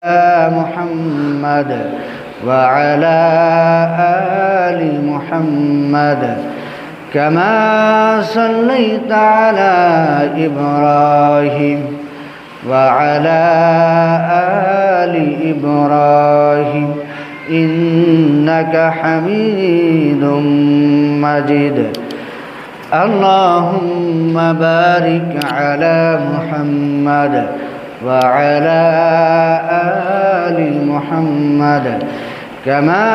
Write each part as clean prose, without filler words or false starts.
محمد وعلى آل محمد كما صليت على إبراهيم وعلى آل إبراهيم إنك حميد مجيد اللهم بارك على محمد وعلى آل محمد كما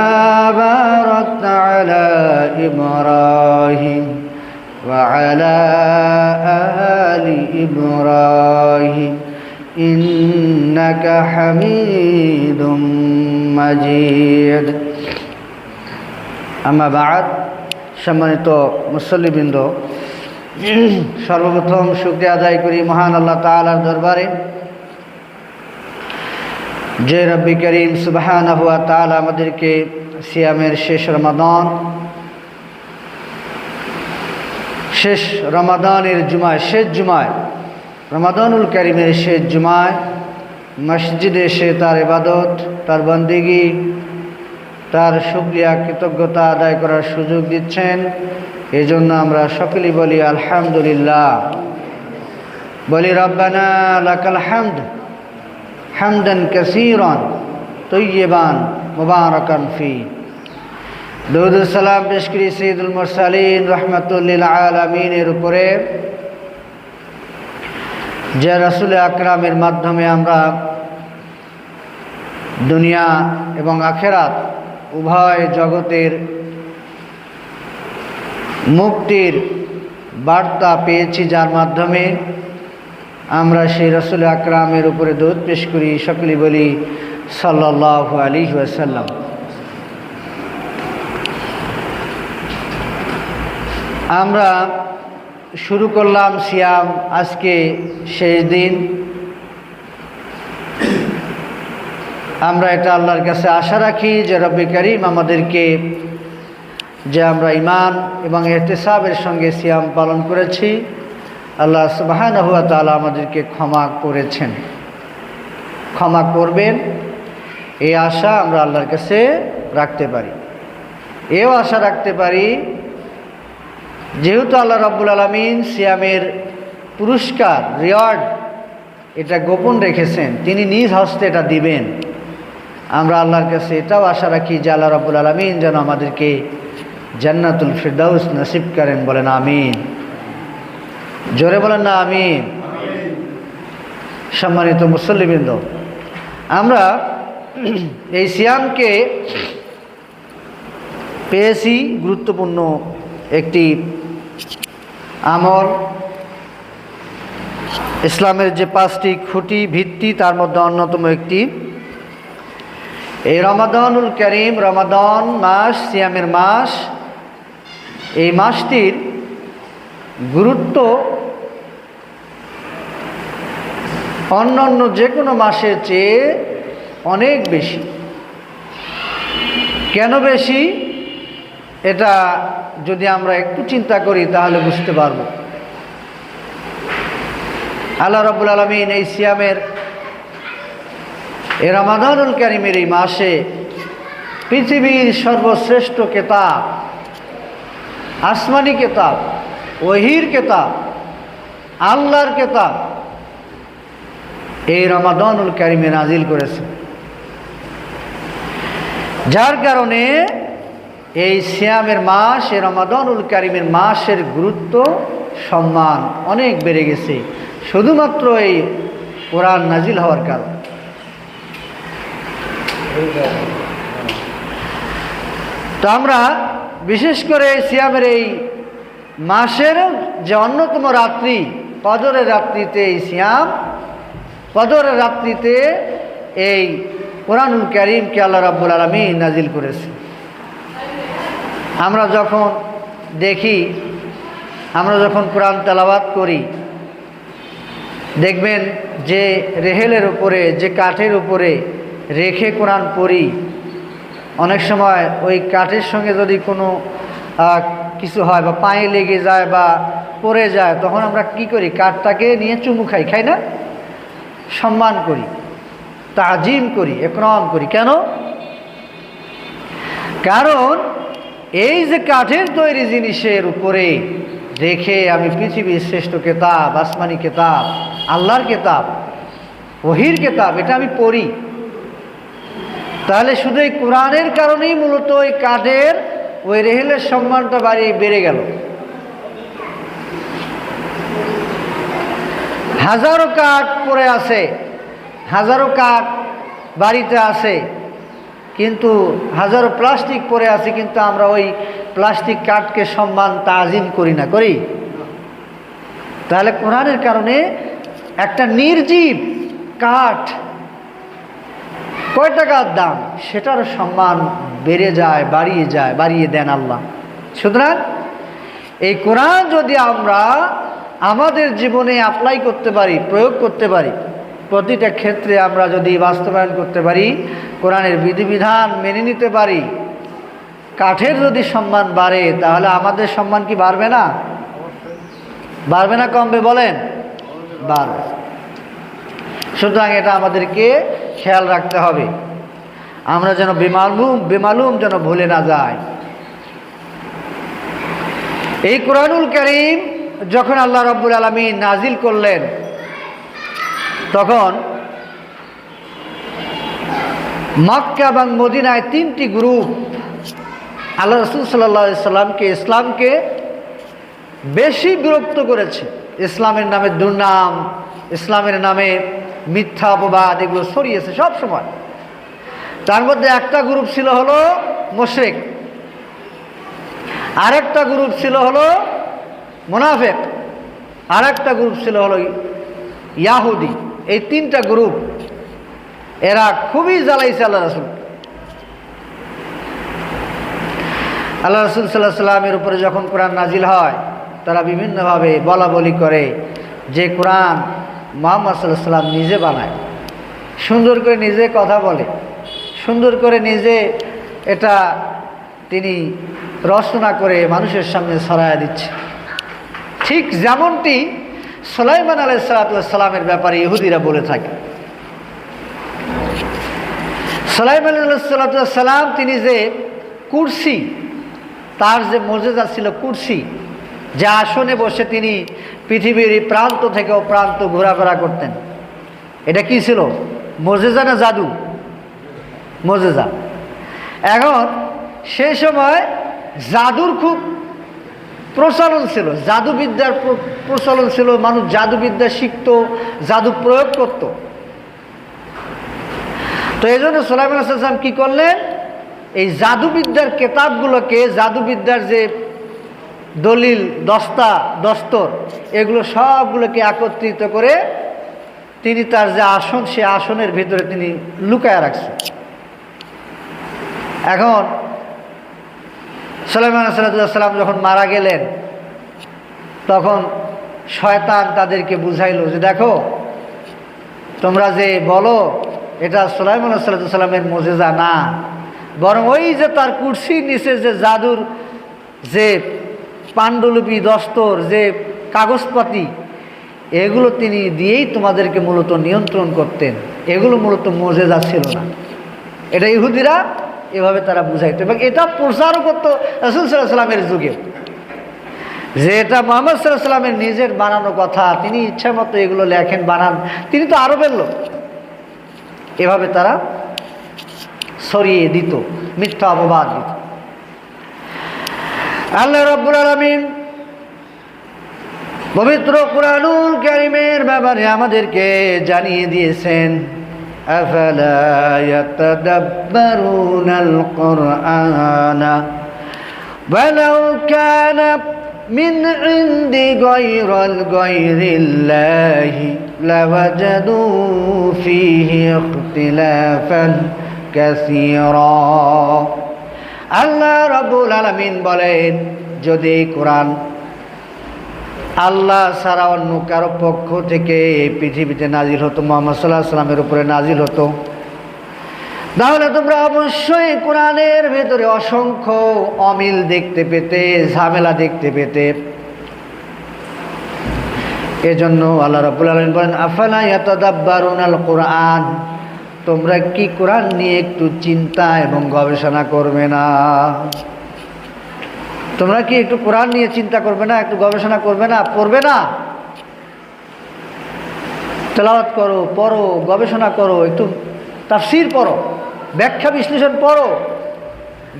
باركت على إبراهيم وعلى آل إبراهيم إنك حميد مجيد أما بعد সম্মানিত মুসল্লিবৃন্দ, সর্বপ্রথম শুকরিয়া আদায় করি মহান আল্লাহ তাআলার দরবারে, যে রব্বি করিম সুবহানাহু ওয়া তাআলা আমাদেরকে সিয়ামের শেষ রমাদানের জুমায়, শেষ জুমায়, রমাদানুল কারীমের শেষ জুমায় মসজিদে এসে তার ইবাদত, তার বন্দেগী, তার শুকরিয়া কৃতজ্ঞতা আদায় করার সুযোগ দিচ্ছেন। এই জন্য আমরা সকলেই বলি আলহামদুলিল্লাহ, বলি রব্বানা লাকাল হামদ হামদান কাসীরান তাইয়্যিবান মুবারাকান ফি। দুরূদ ও সালাম পেশ করি সাইয়্যিদুল মুরসালিন রাহমাতুল লিল আলামিনের উপরে, যে রাসূল আকরামের মাধ্যমে আমরা দুনিয়া এবং আখিরাত উভয় জগতের মুক্তির বার্তা পেয়েছি, যার মাধ্যমে আমরা সেই রাসূল আকরামের উপরে দরুদ পেশ করি। সকলেই বলি সাল্লাল্লাহু আলাইহি ওয়াসাল্লাম। আমরা শুরু করলাম সিয়াম, আজকে শেষ দিন। আমরা এটা আল্লাহর কাছে আশা রাখি যে রব্বে করিম আমাদেরকে, যে আমরা ঈমান এবং ইহতিসাবের সঙ্গে সিয়াম পালন করেছি, আল্লাহ সুবহানাহু ওয়া তাআলা আমাদেরকে ক্ষমা করেছেন, ক্ষমা করবেন, এই আশা আমরা আল্লাহর কাছে রাখতে পারি। এও আশা রাখতে পারি, যেহেতু আল্লাহ রাব্বুল আলামিন সিয়ামের পুরস্কার, রিওয়ার্ড এটা গোপন রেখেছেন, তিনি নিজ হস্তে এটা দিবেন। আমরা আল্লাহর কাছে এটাও আশা রাখি যে আল্লাহ রাব্বুল আলামিন যেন আমাদেরকে জান্নাতুল ফিরদাউস নসিব করেন। বলেন আমিন, জোরে বলেন না আমিন। সম্মানিত মুসল্লিবৃন্দ, আমরা এই সিয়ামকে পেয়েছি গুরুত্বপূর্ণ একটি আমল। ইসলামের যে 5টি খুঁটি ভিত্তি, তার মধ্যে অন্যতম একটি এই রমাদানুল কারীম, রমাদান মাস, সিয়ামের মাস। এই মাসটির গুরুত্ব অন্যান্য যে কোনো মাসের চেয়ে অনেক বেশি। কেন বেশি, এটা যদি আমরা একটু চিন্তা করি তাহলে বুঝতে পারব। আল্লাহ রাব্বুল আলামিন এই সিয়ামের, এই রমাদানুল কারীমের এই মাসে পৃথিবীর সর্বশ্রেষ্ঠ কিতাব, আসমানি কিতাব, ওহীর কিতাব, আল্লাহর কিতাব এই রমাদানুল কারীমে নাজিল করেছে, যার কারণে এই সিয়ামের মাস, এই রমাদানুল কারীমের মাসের গুরুত্ব, সম্মান অনেক বেড়ে গেছে, শুধুমাত্র এই কোরআন নাজিল হওয়ার কারণে। তো আমরা বিশেষ করে সিয়ামের এই মাসের যে অন্যতম রাত্রি, কদরের রাত্রিতে এই সিয়াম, কদরের রাত্রিতে এই কোরআনুল কারীমকে আল্লাহ রাব্বুল আলামিন নাজিল করেছে। আমরা যখন দেখি, আমরা যখন কোরআন তেলাওয়াত করি, দেখবেন যে রেহেলের উপরে, যে কাঠের উপরে রেখে কোরআন পড়ি, অনেক সময় ওই কাঠের সঙ্গে যদি কোনো কিছু হয় বা পায়ে লেগে যায় বা পড়ে যায়, তখন আমরা কি করি? কাঠটাকে নিয়ে চুমু খাই, খাই না? সম্মান করি। তাজিম করি, একরাম করি। কেন? কারণ এই যে কাঠের তৈরি জিনিসের উপরে রেখে আমি পৃথিবীর শ্রেষ্ঠ কিতাব, আসমানি কিতাব, আল্লাহর কিতাব, ওহীর কিতাব, এটা আমি পড়ি, তাহলে শুধু এই কোরআনের কারণেই মূলত ওই কাঠের ওই রেহেলের সম্মানটা বেড়ে গেল। হাজারো কাঠ পড়ে আছে, হাজারো কাঠ বাড়িতে আছে, কিন্তু হাজারো প্লাস্টিক পড়ে আছে, কিন্তু আমরা ওই প্লাস্টিক কাঠকে সম্মান তাজিম করি না, করি? তাহলে কোরআনের কারণে একটা নির্জীব কাঠ কয় টাকার দাম, সেটার সম্মান বেড়ে যায়, বাড়িয়ে দেন আল্লাহ। সুতরাং এই কোরআন যদি আমরা আমাদের জীবনে অ্যাপ্লাই করতে পারি, প্রয়োগ করতে পারি, প্রতিটা ক্ষেত্রে আমরা যদি বাস্তবায়ন করতে পারি, কোরআনের বিধিবিধান মেনে নিতে পারি, কাঠের যদি সম্মান বাড়ে, তাহলে আমাদের সম্মান কি বাড়বে না? বাড়বে না কমবে? বলেন, বাড়বে। সুতরাং এটা আমাদেরকে খেয়াল রাখতে হবে, আমরা যেন বেমালুম যেন ভুলে না যাই। এই কোরআনুল কারীম যখন আল্লাহ রাব্বুল আলামিন নাজিল করলেন, তখন মক্কা এবং মদিনায় তিনটি গ্রুপ আল্লাহ রাসূল সাল্লাল্লাহু আলাইহি সাল্লামকে, ইসলামকে বেশি বিরক্ত করেছে। ইসলামের নামে দুর্নাম, ইসলামের নামে মিথ্যা অপবাদ, এগুলো ছড়িয়েছে সব সময়। তার মধ্যে একটা গ্রুপ ছিল হলো মুশরিক, আরেকটা গ্রুপ ছিল হলো মুনাফিক, আরেকটা গ্রুপ ছিল হলো ইয়াহুদি। এই তিনটা গ্রুপ এরা খুবই জ্বালাইছে আল্লাহ রাসূল। আল্লাহ রাসূল সাল্লাল্লাহু আলাইহি সাল্লামের উপরে যখন কোরআন নাজিল হয়, তারা বিভিন্নভাবে বলাবলি করে যে কোরআন মুহাম্মদ সাল্লাল্লাহু আলাইহি সাল্লাম নিজে বানায়, সুন্দর করে নিজে কথা বলে, সুন্দর করে নিজে এটা তিনি রচনা করে মানুষের সামনে ছড়ায়া দিচ্ছে। ঠিক যেমনটি সুলাইমান আলাইহিস সালামের ব্যাপারে ইহুদিরা বলে থাকে। সুলাইমান আলাইহিস সালাম তিনি যে কুরসি, তার যে মুজিজা ছিল কুরসি, যে আসনে বসে তিনি পৃথিবীর প্রান্ত থেকে ও প্রান্ত ঘোরাফেরা করতেন, এটা কি ছিল? মুজিজা না জাদু? মুজিজা। এখন সেই সময় জাদুর খুব প্রচলন ছিল, জাদুবিদ্যার প্রচলন ছিল, মানুষ জাদুবিদ্যা শিখত, জাদু প্রয়োগ করত। তো এই জন্য সুলাইমান আলাইহিস সালাম কি করলেন? এই জাদুবিদ্যার কেতাবগুলোকে, জাদুবিদ্যার যে দলিল, দস্তর, এগুলো সবগুলোকে একত্রিত করে তিনি তার যে আসন, সে আসনের ভিতরে তিনি লুকায় রাখছেন। এখন সুলাইমান আলাইহিস সালাম যখন মারা গেলেন, তখন শয়তান তাদেরকে বুঝাইল যে দেখো, তোমরা যে বলো এটা সুলাইমান আলাইহিস সালামের মুজিজা না, বরং ওই যে তার কুরসির নিচে যে জাদুর যে পাণ্ডুলিপি, দস্তর, যে কাগজপাতি, এগুলো তিনি দিয়েই তোমাদেরকে মূলত নিয়ন্ত্রণ করতেন, এগুলো মূলত মুজিজা ছিল না। এটা ইহুদিরা এভাবে তারা বুঝাইতো, এবং এটা প্রচারও করতো রাসূল সাল্লাল্লাহু আলাইহি সাল্লামের যুগে, যে এটা মুহাম্মদ সাল্লাল্লাহু আলাইহি সাল্লামের নিজের বানানো কথা, তিনি ইচ্ছা মতো এগুলো লেখেন, বানান, তিনি তো আরবের লোক। এভাবে তারা ছড়িয়ে দিত, মিথ্যা অপবাদ দিত। আল্লাহ রাব্বুল আলামিন পবিত্র কুরআনুল কারীমের ব্যাপারে আমাদেরকে জানিয়ে দিয়েছেন, আফালা ইয়াতাদাব্বারুনাল কুরআনা ওয়ালাউ কানা মিন ইনদি গায়রিল্লাহি লাওয়াজাদু ফীহি ইখতিলাফান কাসীরা। আল্লাহ রাব্বুল আলামিন বলেন, যদি এই কোরআন আল্লাহ ছাড়া অন্য কারো পক্ষ থেকে এই পৃথিবীতে নাজিল হতো, মুহাম্মদ সাল্লাল্লাহু আলাইহি সাল্লামের উপরে নাজিল হতো, তাহলে তোমরা অবশ্যই কোরআনের ভেতরে অসংখ্য অমিল দেখতে পেতে, ঝামেলা দেখতে পেতে। এজন্য আল্লাহ রাব্বুল আলামিন বলেন, আফালা ইয়াতাদাব্বারুনাল কুরআন, তোমরা কি কোরআন নিয়ে একটু চিন্তা এবং গবেষণা করবে না? তোমরা কি একটু কোরআন নিয়ে চিন্তা করবে না, একটু গবেষণা করবে না, পড়বে না? তেলাওয়াত করো, পড়ো, গবেষণা করো, একটু তাফসীর পড়ো, ব্যাখ্যা বিশ্লেষণ পড়ো,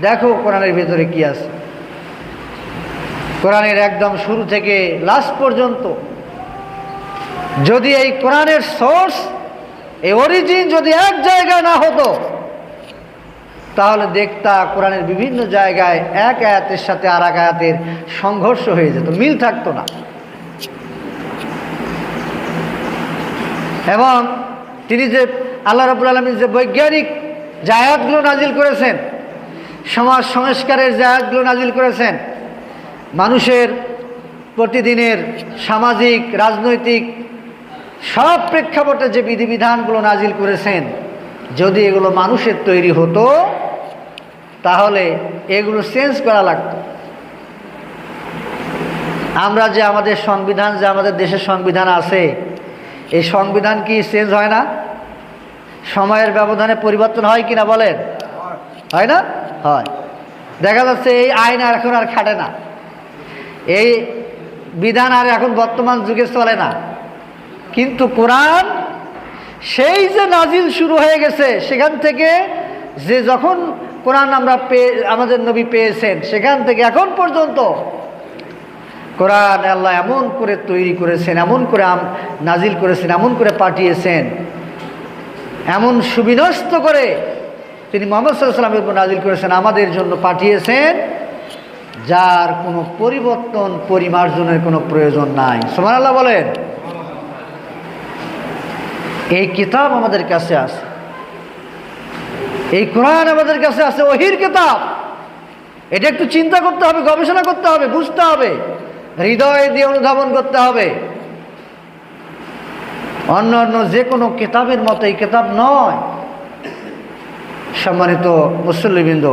দেখো কোরআনের ভিতরে কি আছে। কোরআনের একদম শুরু থেকে লাস্ট পর্যন্ত যদি এই কোরআনের সোর্স, এই অরিজিন যদি এক জায়গায় না হতো, তাহলে দেখতা কোরআনের বিভিন্ন জায়গায় এক আয়াতের সাথে আর এক আয়াতের সংঘর্ষ হয়ে যেত, মিল থাকতো না। এবং তিনি যে আল্লাহ রাব্বুল আলামিন যে বৈজ্ঞানিক যে আয়াতগুলো নাজিল করেছেন, সমাজ সংস্কারের যে আয়াতগুলো নাজিল করেছেন, মানুষের প্রতিদিনের সামাজিক রাজনৈতিক সব প্রেক্ষাপটে যে বিধিবিধানগুলো নাজিল করেছেন, যদি এগুলো মানুষের তৈরি হতো তাহলে এগুলো চেঞ্জ করা লাগতো। আমরা যে আমাদের সংবিধান, যে আমাদের দেশের সংবিধান আছে, এই সংবিধান কি চেঞ্জ হয় না? সময়ের ব্যবধানে পরিবর্তন হয় কিনা বলেন? হয় না? হয়। দেখা যাচ্ছে এই আইন আর এখন আর খাটে না, এই বিধান আর এখন বর্তমান যুগে চলে না। কিন্তু কোরআন সেই যে নাজিল শুরু হয়ে গেছে, সেখান থেকে যে যখন কোরআন আমরা আমাদের নবী পেয়েছেন, সেখান থেকে এখন পর্যন্ত কোরআন আল্লাহ এমন করে তৈরি করেছেন, এমন করে নাজিল করেছেন, এমন করে পাঠিয়েছেন, এমন সুবিন্যস্ত করে তিনি মুহাম্মদ সাল্লাল্লাহু আলাইহি ওয়াসাল্লামের উপর নাজিল করেছেন, আমাদের জন্য পাঠিয়েছেন, যার কোনো পরিবর্তন পরিমার্জনের কোনো প্রয়োজন নাই। সুবহানাল্লাহ বলেন। এই কিতাব আমাদের কাছে আছে, এই কোরআন আমাদের কাছে আছে, ওহীর কিতাব। এটা একটু চিন্তা করতে হবে, গবেষণা করতে হবে, বুঝতে হবে, হৃদয় দিয়ে অনুধাবন করতে হবে। অন্য অন্য যে কোনো কিতাবের মতো এই কিতাব নয়। সম্মানিত মুসল্লিবৃন্দ,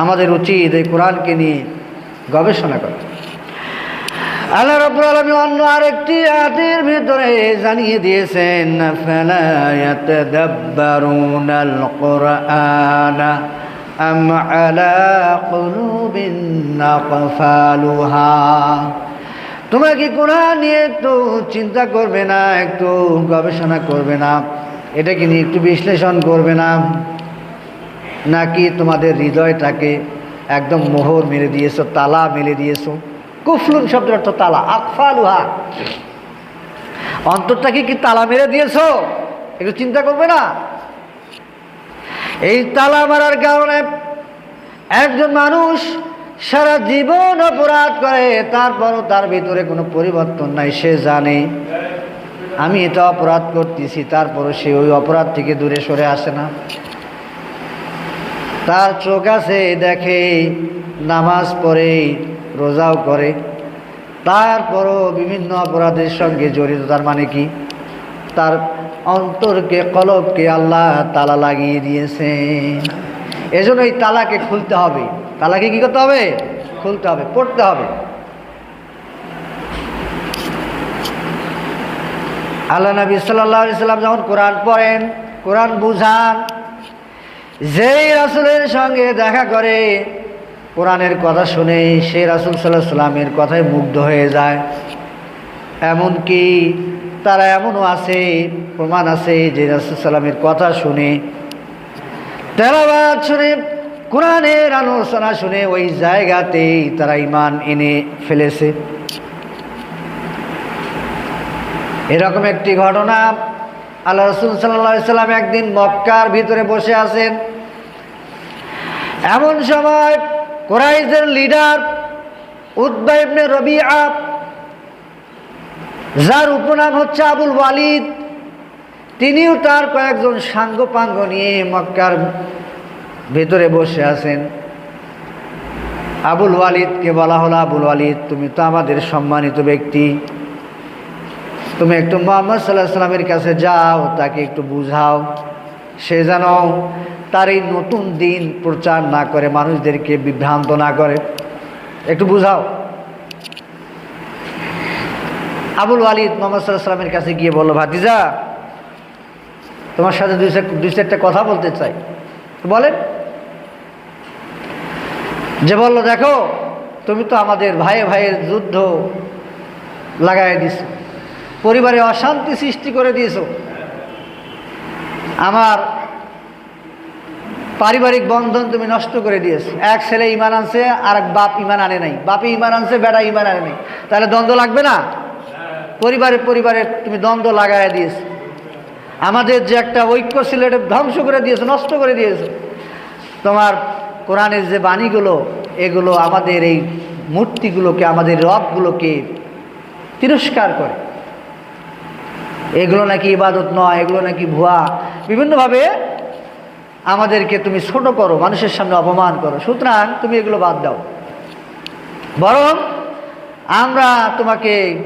আমাদের উচিত এই কোরআনকে নিয়ে গবেষণা করা। আল্লাহ রাব্বুল আলামিন অন্য আরেকটি আয়াতের ভিতরে জানিয়ে দিয়েছেন, ফালা ইয়াতাদাব্বারুনাল কুরআনা আম আলা কুলুবিন আকফালুহা। তোমরা কি কোরআন নিয়ে একটু চিন্তা করবে না, একটু গবেষণা করবে না, এটাকে নিয়ে একটু বিশ্লেষণ করবে না, নাকি তোমাদের হৃদয়টাকে একদম মোহর মেরে দিয়েছো, তালা মেরে দিয়েছো? কুফলুন শব্দের অর্থ তালা, আকফালুহা, অন্তরটাকে কি তালা মেরে দিয়েছো? একটু চিন্তা করবে না? এই তালা মারার কারণে একজন মানুষ সারা জীবন অপরাধ করে, তারপরও তার ভিতরে কোনো পরিবর্তন নাই। সে জানে আমি এটা অপরাধ করতেছি, তারপরও সে ওই অপরাধ থেকে দূরে সরে আসে না। তার চোখ আছে, দেখে, নামাজ পড়ে, রোজাও করে, তারপরও বিভিন্ন অপরাধের সঙ্গে জড়িত। তার মানে কি? তার অন্তরকে, কলবকে আল্লাহ তালা লাগিয়ে দিয়েছে। এজন্য এই তালাকে খুলতে হবে। তালাকে কি করতে হবে? খুলতে হবে, পড়তে হবে। আল্লাহ নবী সাল্লাল্লাহু আলাইহি সাল্লাম যখন কোরআন পড়েন, কোরআন বুঝান, যেই রাসূলের সঙ্গে দেখা করে, কোরআনের কথা শুনে সে রাসূল সাল্লাল্লাহু আলাইহি সাল্লামের কথায় মুগ্ধ হয়ে যায়। এমনকি তারা এমনও আছে, প্রমাণ আছে, যে রাসূল সাল্লামের কথা শুনে, তেলাওয়াত শুনে, কোরআনের আলোচনা শুনে ওই জায়গাতেই তারা ঈমান এনে ফেলেছে। এরকম একটি ঘটনা, আল্লাহ রাসূল সাল্লাল্লাহু আলাইহি সাল্লাম একদিন মক্কার ভিতরে বসে আছেন। এমন সময় কুরাইশের লিডার উতবা ইবনে রবিআ, যার উপনাম হচ্ছে আবুল ওয়ালিদ, তিনিও তার কয়েকজন সাঙ্গপাঙ্গ নিয়ে মক্কার ভেতরে বসে আছেন। আবুল ওয়ালিদকে বলা হলো, আবুল ওয়ালিদ, তুমি তো আমাদের সম্মানিত ব্যক্তি, তুমি একটু মুহাম্মদ সাল্লাল্লাহু আলাইহি সাল্লামের কাছে যাও, তাকে একটু বুঝাও, সে যেন তার এই নতুন দিন প্রচার না করে, মানুষদেরকে বিভ্রান্ত না করে, একটু বুঝাও। আবুল ওয়ালিদ মুহাম্মদ সাল্লাল্লাহু আলাইহি সাল্লামের কাছে গিয়ে বলল, ভাতিজা, তোমার সাথে দুই চারটা কথা বলতে চাই। বলেন। যে বলল, দেখো তুমি তো আমাদের ভাইয়ের যুদ্ধ লাগাই দিছো, পরিবারে অশান্তি সৃষ্টি করে দিয়েছো, আমার পারিবারিক বন্ধন তুমি নষ্ট করে দিয়েছো। এক ছেলে ঈমান আনছে, আর এক বাপ ঈমান আনে নাই, বাপে ঈমান আনছে, বেটা ঈমান আনে নাই, তাহলে দ্বন্দ্ব লাগবে না? পরিবারে তুমি দ্বন্দ্ব লাগাই দিয়েছো। আমাদের যে একটা ঐক্য ছিল এটা ধ্বংস করে দিয়েছো, নষ্ট করে দিয়েছো। তোমার কোরআনের যে বাণীগুলো, এগুলো আমাদের এই মূর্তিগুলোকে, আমাদের রবগুলোকে তিরস্কার করে। এগুলো নাকি ইবাদত নয়, এগুলো নাকি ভুয়া, বিভিন্নভাবে আমাদেরকে তুমি ছোট করো, মানুষের সামনে অপমান করো। সুতরাং তুমি এগুলো বাদ দাও, বরং আমরা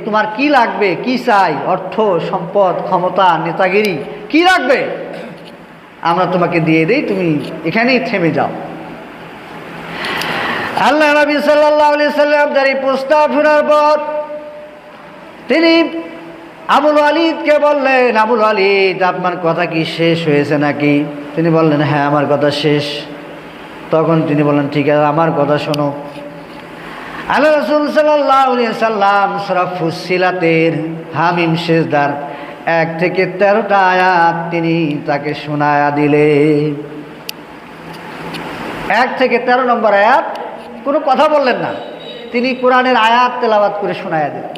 তোমার কি লাগবে, কি চাই, অর্থ সম্পদ, ক্ষমতা, নেতাগিরি, কি লাগবে আমরা তোমাকে দিয়ে দেই, তুমি এখানেই থেমে যাও। আল্লাহ নবী সাল্লাল্লাহু আলাইহি সাল্লাম তার এই প্রস্তাব শোনার পর তিনি আবুল ওয়ালিদকে বললেন, আবুল ওয়ালিদ, আপনার কথা কি শেষ হয়েছে নাকি? তিনি বললেন, হ্যাঁ আমার কথা শেষ। তখন তিনি বললেন, ঠিক আছে, আমার কথা শোনো। আল্লাহ রাসূল সাল্লাল্লাহু আলাইহি সাল্লাম সূরা ফুসসিলাতের হামিম সেজদার 1 থেকে 13টা আয়াত তিনি তাকে শোনায়া দিলেন। 1 থেকে 13 নম্বর আয়াত, কোনো কথা বললেন না, তিনি কোরআনের আয়াত তেলাওয়াত করে শোনায়া দিলেন।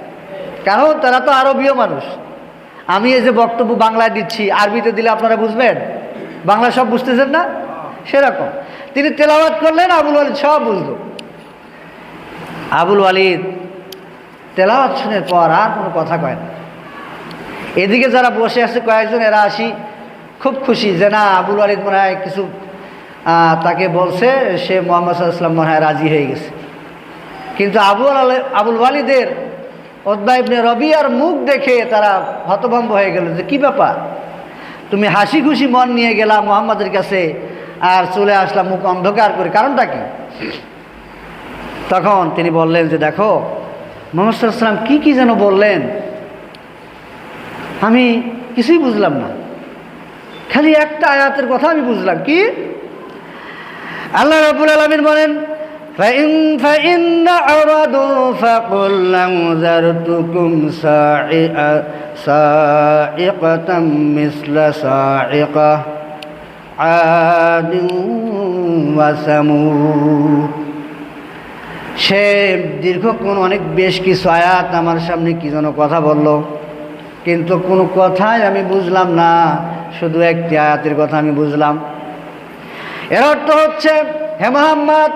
কারণ তারা তো আরবীয় মানুষ। আমি এই যে বক্তব্য বাংলায় দিচ্ছি, আরবিতে দিলে আপনারা বুঝবেন, বাংলা সব বুঝতেছেন না, সেরকম তিনি তেলাওয়াত করলেন, আবুল ওয়ালিদ সব বুঝলো। আবুল ওয়ালিদ তেলাওয়াত শোনার পর আর কোনো কথা কয় না। এদিকে যারা বসে আছে কয়েকজন, এরা আসি খুব খুশি যে না, আবুল ওয়ালিদ মনে হয় কিছু তাকে বলছে, সে মুহাম্মদ সাল্লাল্লাহু আলাইহি ওয়াসাল্লাম মনে হয় রাজি হয়ে গেছে। কিন্তু আবুল ওয়ালিদের উতবা ইবনে রবিয়ার মুখ দেখে তারা হতভম্ব হয়ে গেল যে কি ব্যাপার, তুমি হাসি খুশি মন নিয়ে গেলা মুহাম্মাদের কাছে আর চলে আসলাম মুখ অন্ধকার করে, কারণটা কি? তখন তিনি বললেন যে দেখো, মুহাম্মদ সাল্লাল্লাহু আলাইহি ওয়াসাল্লাম কি যেন বললেন, আমি কিছুই বুঝলাম না, খালি একটা আয়াতের কথা আমি বুঝলাম। কি? আল্লাহ রাব্বুল আলামিন বলেন, فإن أعرضوا فقل أنذرتكم صاعقة مثل صاعقة عاد وثمود। সে দীর্ঘক্ষণ বেশ কিছু আয়াত আমার সামনে কি যেন কথা বলল, কিন্তু কোনো কথাই আমি বুঝলাম না, শুধু একটি আয়াতের কথা আমি বুঝলাম। এর অর্থ হচ্ছে, হে মুহাম্মদ,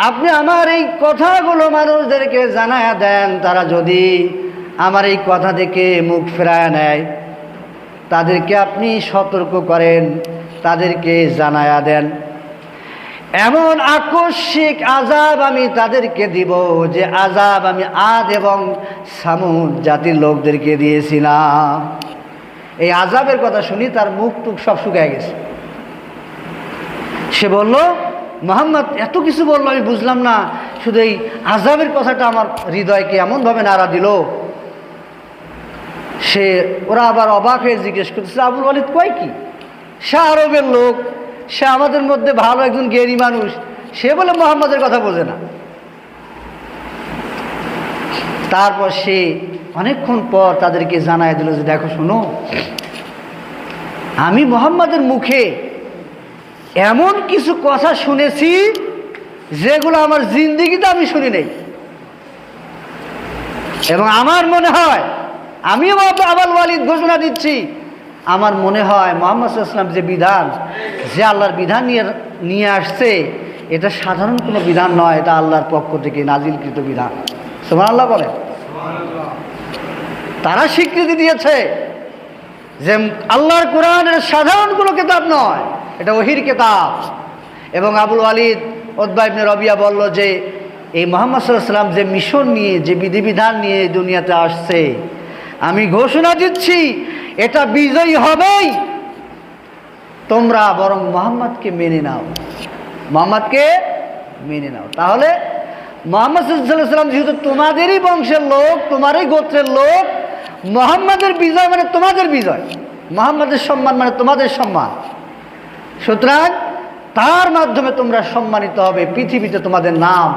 আপনি আমার এই কথাগুলো মানুষদেরকে জানায়া দেন, তারা যদি আমার এই কথা থেকে মুখ ফেরায় নেয়, তাদেরকে আপনি সতর্ক করেন, তাদেরকে জানায়া দেন, এমন আকস্মিক আযাব আমি তাদেরকে দিব যে আযাব আমি আদ এবং সামুদ জাতির লোকদেরকে দিয়েছিলাম। এই আযাবের কথা শুনি তার মুখ টুক সব শুকিয়ে গেছে। সে বলল, মুহাম্মদ এত কিছু বললো, আমি বুঝলাম না, শুধু এই আযাবের কথাটা আমার হৃদয়কে এমনভাবে নাড়া দিল। ওরা আবার অবাক হয়ে জিজ্ঞেস করতেছে, আবুল ওয়ালিদ কয় কি? সে আরবের লোক, সে আমাদের মধ্যে ভালো একজন জ্ঞানী মানুষ, সে বলে মুহাম্মদের কথা বোঝে না। তারপর সে অনেকক্ষণ পর তাদেরকে জানায় দিল যে দেখো শোনো, আমি মুহাম্মদের মুখে এমন কিছু কথা শুনেছি যেগুলো আমার জিন্দেগিতে আমি শুনি নাই, এবং আমার মনে হয়, আমিও আবুল ওয়ালিদ ঘোষণা দিচ্ছি, আমার মনে হয় মুহাম্মদ সাল্লাল্লাহু আলাইহি ওয়াসাল্লাম যে বিধান, যে আল্লাহর বিধান নিয়ে আসছে, এটা সাধারণ কোনো বিধান নয়, এটা আল্লাহর পক্ষ থেকে নাজিলকৃত বিধান। সুবহানাল্লাহ বলেন। তারা স্বীকৃতি দিয়েছে যে আল্লাহর কোরআন এটা সাধারণ কোনো কিতাব নয়, এটা ওহীর কিতাব। এবং আবুল ওয়ালিদ উতবা ইবনে রবিয়া বলল যে এই মুহাম্মদ সাল্লাল্লাহু আলাইহি ওয়াসাল্লাম যে মিশন নিয়ে, যে বিধিবিধান নিয়ে দুনিয়াতে আসছে, আমি ঘোষণা দিচ্ছি এটা বিজয়ী হবেই, তোমরা বরং মুহাম্মদকে মেনে নাও, মুহাম্মদকে মেনে নাও। তাহলে মুহাম্মদ সাল্লাল্লাহু আলাইহি ওয়াসাল্লাম যেহেতু তোমাদেরই বংশের লোক, তোমারই গোত্রের লোক, মুহাম্মদের বিজয় মানে তোমাদের বিজয়, মুহাম্মাদের সম্মান মানে তোমাদের সম্মান। সুতরাং তার মাধ্যমে তোমরা সম্মানিত হবে, পৃথিবীতে তোমাদের নাম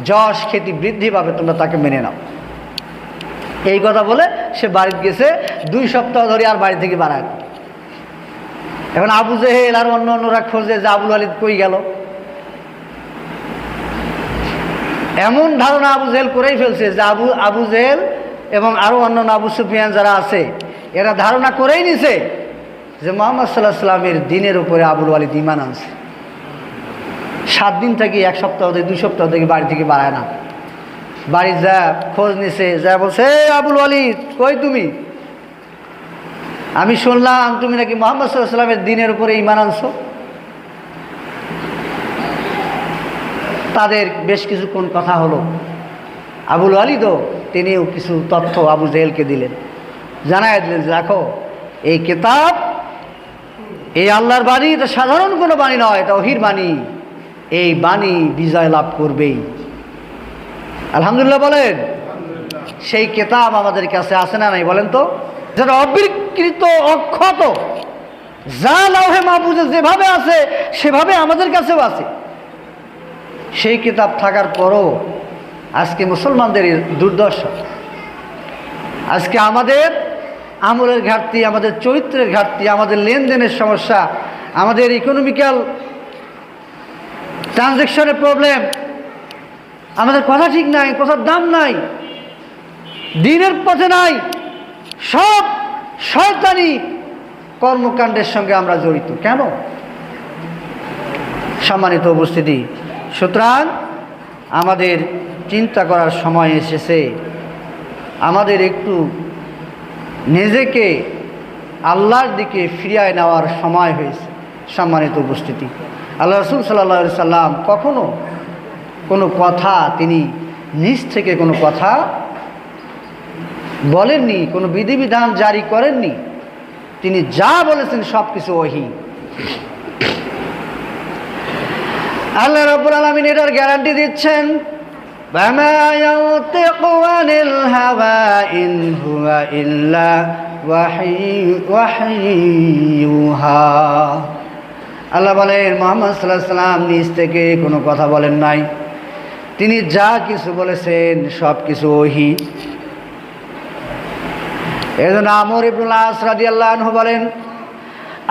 যশ খ্যাতি বৃদ্ধি পাবে, তোমরা তাকে মেনে নাও। এই কথা বলে সে বাড়িতে গেছে, 2 সপ্তাহ ধরে আর বাড়ি থেকে বাড়ায় না। এখন আবু জেহেল আর অন্যরা খোঁজে যে আবুল ওয়ালিদ কই গেল। এমন ধারণা আবু জেহেল করেই ফেলছে যে আবু জেহেল এবং আরও অন্যান্য আবু সুফিয়ান যারা আছে এরা ধারণা করেই নিছে যে মুহাম্মদ সাল্লাল্লাহু আলাইহি ওয়াসাল্লামের দিনের উপরে আবুল ওয়ালিদ ঈমান আনছে। 7 দিন থেকে 1 সপ্তাহ থেকে 2 সপ্তাহ থেকে বাড়ি থেকে বাড়ায় না। বাড়ি যা খোঁজ নিছে, যা বলছে আবুল ওয়ালিদ কই তুমি, আমি শুনলাম তুমি নাকি মুহাম্মদ সাল্লাল্লাহু আলাইহি ওয়াসাল্লামের দিনের উপরে ঈমান আনছো। তাদের বেশ কিছুক্ষণ কথা হলো। আবুল ওয়ালিদও তিনিও কিছু তথ্য আবু জেহেলকে দিলেন, জানাই দিলেন যে দেখো এই কিতাব, এই আল্লাহর বাণী, এটা সাধারণ কোনো বাণী নয়, এটা ওহীর বাণী। এই বাণী বিজয় লাভ করবেই। আলহামদুলিল্লাহ বলেন। সেই কিতাব আমাদের কাছে আছে না নাই বলেন তো? যেটা অবিকৃত অক্ষত, যা লাউহে মাহফুজে যেভাবে আছে সেভাবে আমাদের কাছেও আছে। সেই কিতাব থাকার পরও আজকে মুসলমানদের দুর্দশা। আজকে আমাদের আমলের ঘাটতি, আমাদের চরিত্রের ঘাটতি, আমাদের লেনদেনের সমস্যা, আমাদের ইকোনমিক্যাল ট্রানজ্যাকশনের প্রবলেম, আমাদের কথা ঠিক নাই, কথার দাম নাই, দিনের পথে নাই, সব শয়তানি কর্মকাণ্ডের সঙ্গে আমরা জড়িত। কেন? সম্মানিত উপস্থিতি, সুতরাং আমাদের চিন্তা করার সময় এসেছে, আমাদের একটু নিজেকে আল্লাহর দিকে ফিরিয়ে নেওয়ার সময় হয়েছে। সম্মানিত উপস্থিতি, আল্লাহ রাসূল সাল্লাল্লাহু আলাইহি সাল্লাম কখনো কোনো কথা তিনি নিজ থেকে কোনো কথা বলেননি, কোনো বিধিবিধান জারি করেননি। তিনি যা বলেছেন সব কিছু ওহী। আল্লাহ রাব্বুল আলামিন এটার গ্যারান্টি দিচ্ছেন, ওয়ামা ইয়ানতিকু আনিল হাওয়া ইন হুয়া ইল্লা ওয়াহয়ুহা। আল্লাহ বলেন মুহাম্মদ সাল্লাল্লাহু আলাইহি সাল্লাম নিজ থেকে কোনো কথা বলেন নাই, তিনি যা কিছু বলেছেন সব কিছু ওহী। এজন্য আমর ইবনুল আস রাদিয়াল্লাহু আনহু বলেন,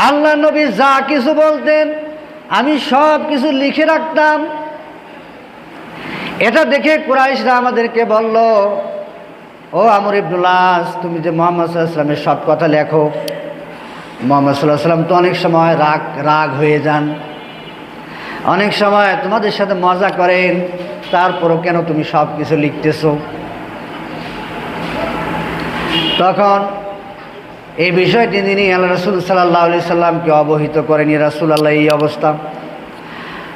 আল্লাহ নবী যা কিছু বলতেন আমি সব কিছু লিখে রাখতাম। এটা দেখে কুরাইশরা আমাদেরকে বলল, ও আমর ইবনুল আস, তুমি যে মুহাম্মদ সাল্লাল্লাহু আলাইহি ওয়াসাল্লামের সব কথা লেখো। মুহাম্মদ সাল্লাল্লাহু আলাইহি ওয়াসাল্লাম তো অনেক সময় রাগ হয়ে যান, অনেক সময় তোমাদের সাথে মজা করেন, তারপরও কেন তুমি সব কিছু লিখতেছো? তখন এই বিষয়টি তিনি আল্লাহ রাসূল সাল্লাল্লাহু আলাইহি সাল্লামকে অবহিত করেন, ইয়া রাসূলুল্লাহ এই অবস্থা।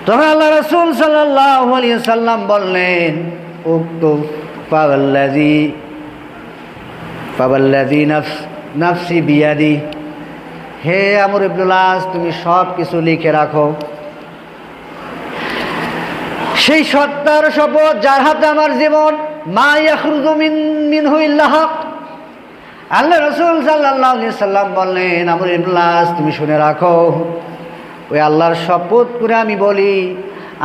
তখন আল্লাহ রাসূল সাল্লাল্লাহু আলাইহি সাল্লাম বললেন, উক্তুব ফাওয়াল্লাযী নাফসি বিয়াদি, হে আমর ইবনুল আস, তুমি সব কিছু লিখে রাখো। সেই সত্তার শপথ যার হাতে আমার জীবন, মা ইয়াখরুজু মিনহু ইল্লা হক। আল্লাহ রাসূল সাল্লাল্লাহু আলাইহি সাল্লাম বললেন, আমর ইবনুল আস, তুমি শুনে রাখো, ওই আল্লাহর শপথ করে আমি বলি,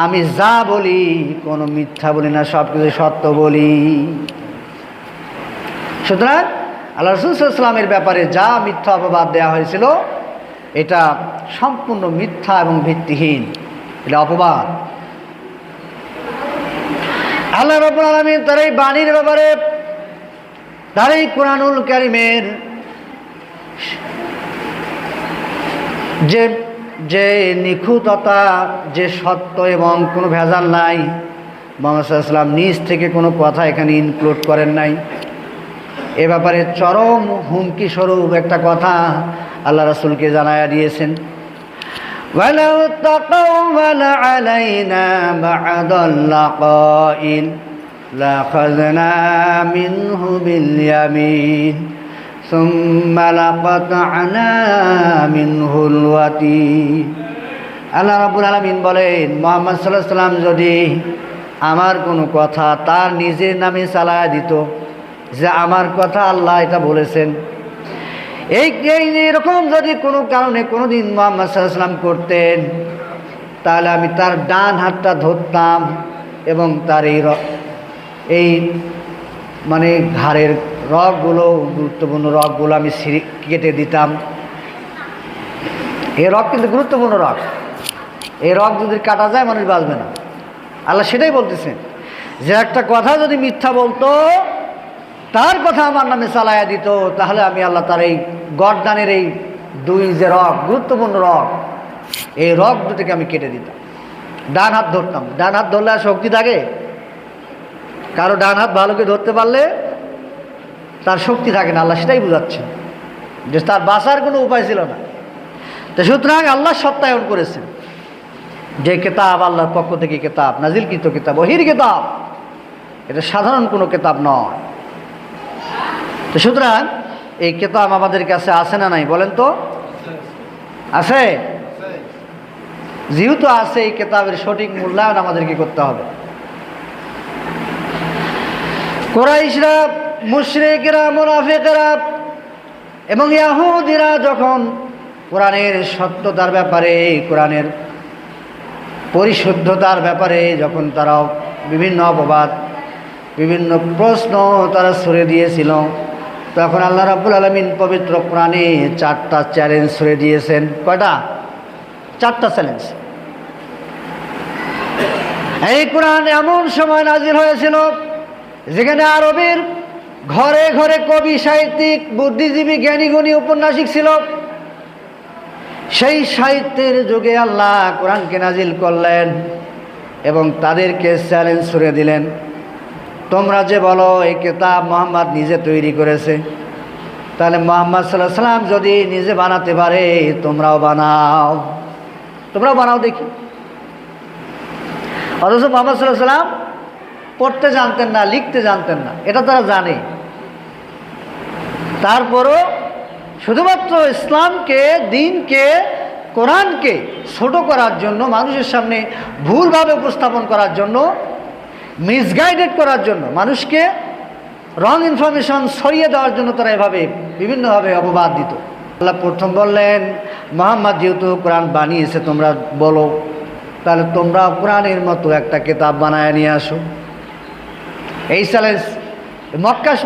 আমি যা বলি কোনো মিথ্যা বলি না, সব কিছু সত্য বলি। সুতরাং আল্লাহ রাসূল সাল্লাল্লাহু আলাইহি সাল্লামের ব্যাপারে যা মিথ্যা অপবাদ দেওয়া হয়েছিল এটা সম্পূর্ণ মিথ্যা এবং ভিত্তিহীন, এটা অপবাদ। আল্লাহ রাব্বুল আলামিন তার এই বাণীর ব্যাপারে, তার এই কুরআনুল কারীমের যে নিখুঁততা, যে সত্য এবং কোনো ভেজাল নাই, মুহাম্মদ সাল্লাল্লাহু আলাইহি ওয়াসাল্লাম নিজ থেকে কোনো কথা এখানে ইনক্লুড করেন নাই। এ ব্যাপারে চরম হুমকি স্বরূপ একটা কথা আল্লাহ রাসূলকে জানায়া দিয়েছেন, ওয়ালাউ তাকাওয়ালা আলাইনা বা'দাল লাকাইল লাখাযনা মিনহু বিল ইয়ামিন সুম্মা লাকাত'না মিনহুল ওয়াতিন। আল্লাহ রাব্বুল আলামিন বলেন, মুহাম্মদ সাল্লাল্লাহু আলাইহি ওয়াসাল্লাম যদি আমার কোনো কথা তার নিজের নামে চালায়া দিত, যে আমার কথা আল্লাহ এটা বলেছেন, এরকম যদি কোনো কারণে কোনো দিন মুহাম্মদ সাল্লাল্লাহু আলাইহি ওয়াসাল্লাম করতেন, তাহলে আমি তার ডান হাতটা ধরতাম এবং তার এই মানে ঘাড়ের রগগুলো, গুরুত্বপূর্ণ রগগুলো আমি কেটে দিতাম। এই রগ কিন্তু গুরুত্বপূর্ণ রগ, এই রগ যদি কাটা যায় মানুষ বাঁচবে না। আল্লাহ সেটাই বলতেছেন যে একটা কথা যদি মিথ্যা বলতো, তার কথা আমার নামে চালাইয়া দিত, তাহলে আমি আল্লাহ তার এই গর্দানের এই দুই যে রগ, গুরুত্বপূর্ণ রগ, এই রগ দুটিকে আমি কেটে দিতাম। ডান হাত ধরতাম। ডান হাত ধরলে আর শক্তি থাকে? কারো ডান হাত ভালোকে ধরতে পারলে তার শক্তি থাকে না। আল্লাহ সেটাই বুঝাচ্ছে যে তার বাঁচার কোনো উপায় ছিল না। তো সুতরাং আল্লাহ সত্যায়ন করেছেন যে কিতাব আল্লাহর পক্ষ থেকে কিতাব, নাজিলকৃত কিতাব, ওহীর কিতাব, এটা সাধারণ কোনো কিতাব নয়। তো সুতরাং এই কিতাব আমাদের কাছে আছে না নাই বলেন তো? আছে। যেহেতু আছে, এই কিতাবের সঠিক মূল্যায়ন আমাদেরকে করতে হবে। কুরাইশরা, মুশরিকরা, মুনাফিকরা এবং ইহুদিরা যখন কোরআনের সত্যতার ব্যাপারে, কোরআনের পরিশুদ্ধতার ব্যাপারে যখন তারা বিভিন্ন অপবাদ, বিভিন্ন প্রশ্ন তারা ছুড়ে দিয়েছিল, তখন আল্লাহ রাব্বুল আলামিন পবিত্র কোরআনে 4টা চ্যালেঞ্জ ছুড়ে দিয়েছেন। কয়টা? 4টা চ্যালেঞ্জ। এই কোরআন এমন সময় নাজিল হয়েছিল যেখানে আরবের ঘরে ঘরে কবি, সাহিত্যিক, বুদ্ধিজীবী, জ্ঞানীগুণী, ঔপন্যাসিক ছিল। সেই সাহিত্যের যুগে আল্লাহ কোরআনকে নাজিল করলেন এবং তাদেরকে চ্যালেঞ্জ ছুড়ে দিলেন, তোমরা যে বলো এই কিতাব মুহাম্মদ নিজে তৈরি করেছে, তাহলে মুহাম্মদ সাল্লাল্লাহু আলাইহি ওয়াসাল্লাম যদি নিজে বানাতে পারে, তোমরাও বানাও, তোমরাও বানাও দেখি। অথচ মুহাম্মদ সাল্লাল্লাহু আলাইহি ওয়াসাল্লাম পড়তে জানতেন না, লিখতে জানতেন না, এটা তারা জানে। তারপরও শুধুমাত্র ইসলামকে, দিনকে, কোরআনকে ছোট করার জন্য, মানুষের সামনে ভুলভাবে উপস্থাপন করার জন্য, মিসগাইডেড করার জন্য, মানুষকে রং ইনফরমেশন ছড়িয়ে দেওয়ার জন্য তারা এভাবে বিভিন্নভাবে অপবাদ দিত। আল্লাহ প্রথম বললেন, মুহাম্মদ যেহেতু কোরআন বানিয়েছে, তোমরা বলো, তাহলে তোমরা কোরআনের মতো একটা কিতাব বানায় নিয়ে আসো। এই চ্যালেঞ্জ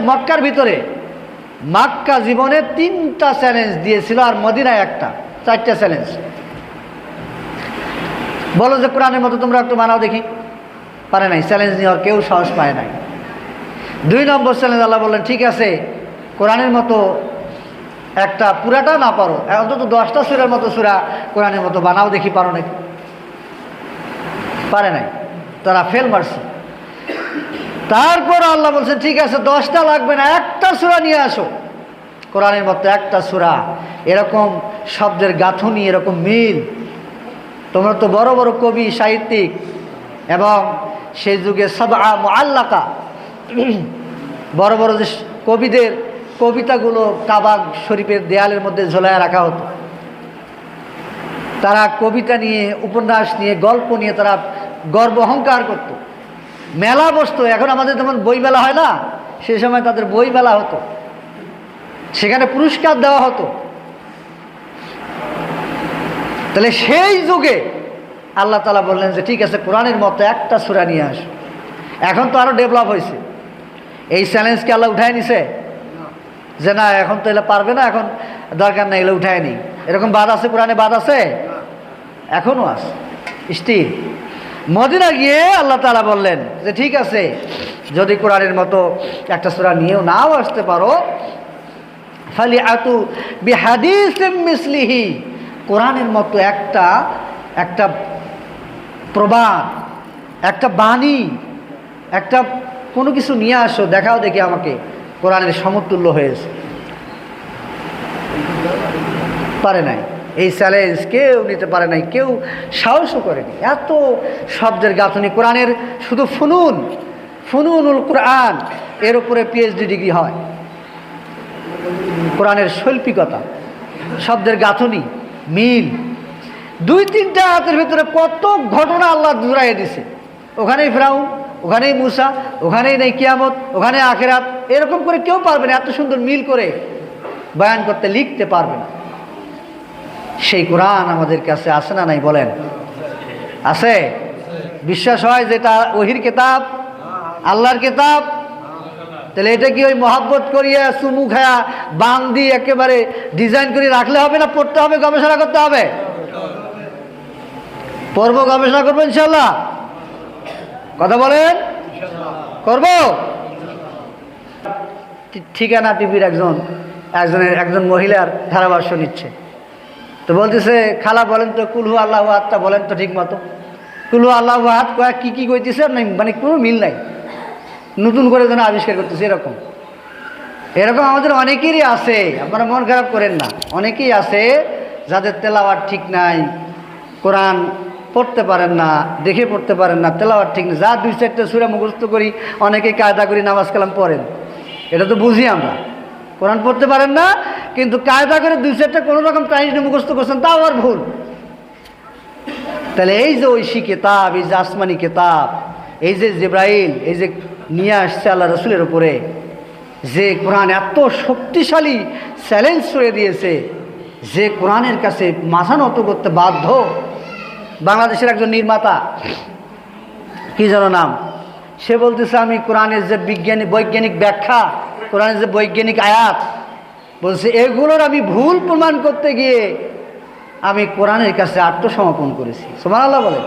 মক্কার ভিতরে, মক্কা জীবনে 3টা চ্যালেঞ্জ দিয়েছিল, আর মদিনায় একটা, 4টা চ্যালেঞ্জ। বলো যে কোরআনের মতো তোমরা একটু বানাও দেখি, পারে নাই। চ্যালেঞ্জ নেওয়ার কেউ সাহস পায় নাই। 2 নম্বর চ্যালেঞ্জ আল্লাহ বললেন, ঠিক আছে, কোরআনের মতো একটা, পুরাটা না পারো, অন্তত 10টা সূরার মতো সূরা কোরআনের মতো বানাও দেখি, পারো নাকি? পারে নাই, তারা ফেল মারছে। তারপর আল্লাহ বলছেন, ঠিক আছে, 10টা লাগবে না, একটা সূরা নিয়ে আসো কোরআনের মতো, একটা সূরা, এরকম শব্দের গাঁথনি, এরকম মিল। তোমরা তো বড় বড় কবি, সাহিত্যিক, এবং সেই যুগে সাবআ মুআল্লাকা, বড় বড় যে কবিদের কবিতাগুলো কাবা শরীফের দেয়ালের মধ্যে ঝোলায় রাখা হতো। তারা কবিতা নিয়ে, উপন্যাস নিয়ে, গল্প নিয়ে তারা গর্ব অহংকার করত। মেলা বসতো, এখন আমাদের যেমন বই মেলা হয় না, সে সময় তাদের বই মেলা হতো, সেখানে পুরস্কার দেওয়া হতো। তাহলে সেই যুগে আল্লাহ তাআলা বললেন যে ঠিক আছে, কোরআনের মতো একটা সূরা নিয়ে আসো। এখন তো আরো ডেভেলপ হয়েছে। এই চ্যালেঞ্জকে আল্লাহ উঠায় নিছে যে না, এখন তো এগুলো পারবে না, এখন দরকার নাই, এগুলো উঠায় নি। এরকম বাদ আছে, কোরআনে বাদ আছে, এখনো আছে স্টিল। মদিনা গিয়ে আল্লাহ তাআলা বললেন যে ঠিক আছে, যদি কোরআনের মতো একটা সূরা নিয়েও নাও আসতে পারো, ফালিআতু বিহাদিসিম মিসলিহি, কোরআনের মতো একটা প্রবাদ, একটা বাণী, একটা কোনো কিছু নিয়ে আসো, দেখাও দেখি আমাকে কোরআনের সমতুল্য হয়েছে। পারে নাই। এই চ্যালেঞ্জ কেউ নিতে পারে নাই, কেউ সাহসও করেনি। এত শব্দের গাঁথনি, কোরআনের শুধু ফুনুনুল কোরআন, এর উপরে পিএইচডি ডিগ্রি হয়। কোরআনের শৈল্পিকতা, শব্দের গাঁথনি, মিল, 2-3টা আয়াতের ভিতরে কত ঘটনা আল্লাহ জুড়াইয়ে দিছে। ওখানেই ফিরাউন, ওখানেই মূসা, ওখানেই নেই কিয়ামত, ওখানে আখিরাত, এরকম করে কেউ পারবে না এত সুন্দর মিল করে বয়ান করতে, লিখতে পারবে না। সেই কোরআন আমাদের কাছে আছে না নাই বলেন? আছে? বিশ্বাস হয় যে এটা ওহির কিতাব, আল্লাহর কিতাব? তাহলে এটা কি ওই মহাব্বত করিয়া চুমু খায়া বান দিয়ে একেবারে ডিজাইন করে রাখলে হবে না? পড়তে হবে, গবেষণা করতে হবে। পড়বো, গবেষণা করবো ইনশাল্লাহ। কথা বলেন, করব? ঠিকানা টিভির একজন মহিলার ধারাভাষ্য নিচ্ছে, তো বলতেছে, খালা বলেন তো কুলহু আল্লাহু আহাদটা বলেন তো ঠিক মতো। কুলহু আল্লাহু আহাদ কয়া কি কি কইতেছে মানে কোনো মিল নাই, নতুন করে যেন আবিষ্কার করতেছে। এরকম আমাদের অনেকেরই আছে, আপনারা মন খারাপ করেন না। অনেকেই আছে যাদের তেলাওয়াত ঠিক নাই, কোরআন পড়তে পারেন না, দেখে পড়তে পারেন না, তেলাওয়াত ঠিক নেই। যা 2-4টা সূরা মুখস্থ করি, অনেকে কায়দা করি নামাজ কালাম পড়েন, এটা তো বুঝি আমরা। কোরআন পড়তে পারেন না, কিন্তু কায়দা করে 2-4টা কোনো রকম টাইনে মুখস্থ করছেন, তাও আর ভুল। তাহলে এই যে ঐশী কিতাব, এই যে আসমানি কিতাব, এই যে জিবরাইল এই যে নিয়ে আসছে আল্লাহ রসুলের উপরে, যে কোরআন এত শক্তিশালী চ্যালেঞ্জ ছড়ে দিয়েছে, যে কোরআনের কাছে মাথা নত করতে বাধ্য। বাংলাদেশের একজন নির্মাতা, কি যেন নাম, সে বলতেছে আমি কোরআনের যে বৈজ্ঞানিক ব্যাখ্যা, কোরআনের যে বৈজ্ঞানিক আয়াত, বলছে এগুলোর আমি ভুল প্রমাণ করতে গিয়ে আমি কোরআনের কাছে আত্মসমর্পণ করেছি। সুবহানাল্লাহ বলে।